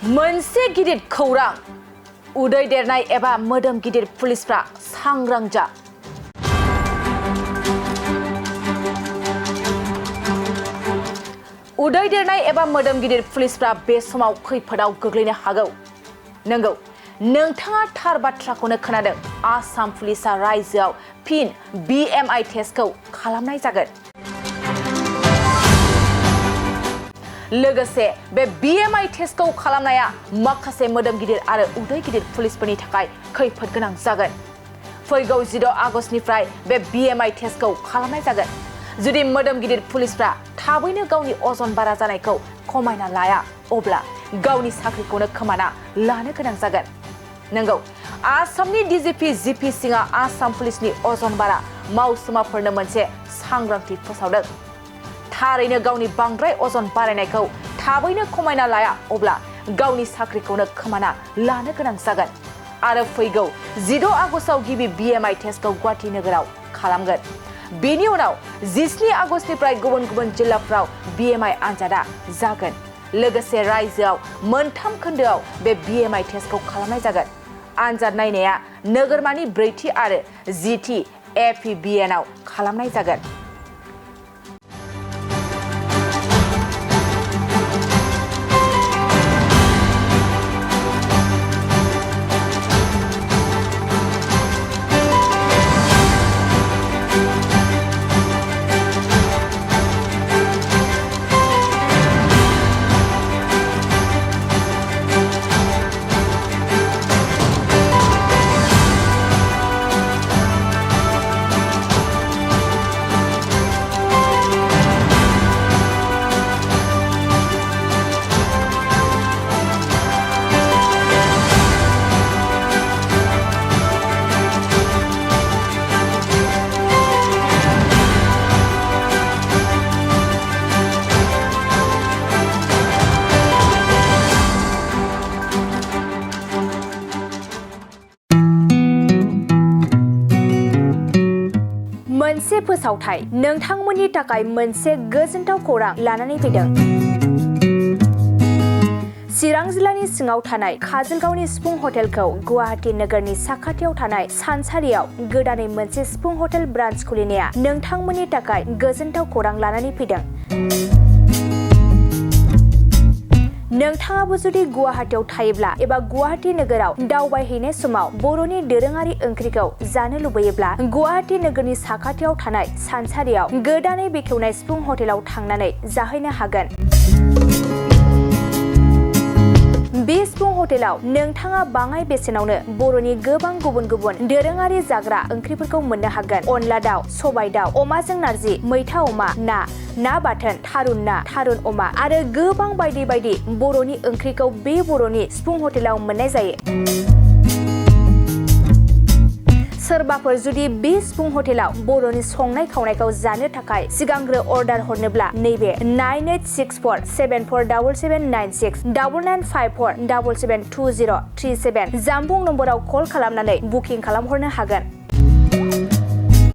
मोनसे गिदिर खौरां उदै देरनाय एबा मोदोम गिदिर पुलिसफ्रा सांग्रां जा उदै देरनाय एबा मोदोम गिदिर पुलिसफ्रा बे समाव खैफोदाव गोग्लैनो हागौ नंगौ नोंथाङा थार बाथ्राखौनो खोनादों आसाम पुलिसा रायजोआव फिन BMI टेस्टखौ खालामनाय जागोन लोगोसे बे BMI टेस्टखौ खालामनाया माखासे मोदोम गिदिर आरो उदै गिदिर पुलिसफोरनि थाखाय खैफोद गोनां जागोन फैगौ 16 आगस्तनिफ्राय बे BMI टेस्टखौ खालामनाय जागोन जुदि मोदोम गिदिर पुलिसफ्रा थाबैनो गावनि अजन बारा जानायखौ खमायना लाया अब्ला गावनि साख्रिखौनो खोमाना लानो गोनां जागोन नंगौ आसामनि DGP GP सिंआ आसाम पुलिसनि अजन बारा मावसुमाफोरनो मोनसे सांग्रांथि फोसावदों थारैनो गावनि बांद्राय अजन बारायनायखौ थाबैनो खमायना लाया अब्ला गावनि साख्रिखौनो खोमाना लानो गोनां जागोन आरो फैगौ 16 आगस्टआव गिबि BMI टेस्टखौ गुवाहाटी नोगोराव खालामगोन बेनि उनाव 17 आगस्टनिफ्राय गुबुन गुबुन जिल्लाफ्राव BMI आनजादा जागोन लोगोसे रायजोआव मोनथाम खोन्दोआव बे BMI टेस्टखौ खालामनाय जागोन आनजाद नायनाया नोगोरमानि 4थि आरो 10थि APBNआव खालामनाय जागोन मोनसे फोसावथाय नोंथांमोननि थाखाय मोनसे गोजोनथाव खौरां लानानै फैदों चिरां जिल्लानि सिङाव थानाय काजलगावनि सिफुं हटेलखौ गुवाहाटी नोगोरनि साखाथियाव थानाय सानसारियाव गोदानै मोनसे सिफुं हटेल ब्रान्च खुलिनाया नोंथांमोननि थाखाय गोजोनथाव खौरां लानानै फैदों नोंथाङाबो जुदि गुवाहाटीयाव थायोब्ला एबा गुवाहाटी नोगोराव दावबायहैनाय समाव बर'नि दोरोङारि ओंख्रिखौ जानो लुबैयोब्ला गुवाहाटी नोगोरनि साखाथियाव थानाय सानसारियाव गोदानै बेखेवनाय सिफुं हटेलाव थांनानै जाहैनो हागोन बे सिफुं हटेलाव नोंथाङा बाङाय बेसेनावनो बर'नि गोबां गुबुन गुबुन दोरोङारि जाग्रा ओंख्रिफोरखौ मोननो हागोन अनला दाउ सबाय दाउ अमाजों नारजि मैथा अमा ना बाथोन थारुन ना थारुन अमा आरो गोबां बायदि बायदि बर'नि ओंख्रिखौ बे बर'नि सिफुं हटेलाव मोननाय जायो सोरबाफोर जुदि बे सिफुं हटेलाव बर'नि संनाय खावनायखौ जानो थाखाय सिगांग्रो अर्डार हरनोब्ला नैबे 9864747796 9954772037 जामबुं नम्बराव कल खालामनानै बुकिं खालामहरनो हागोन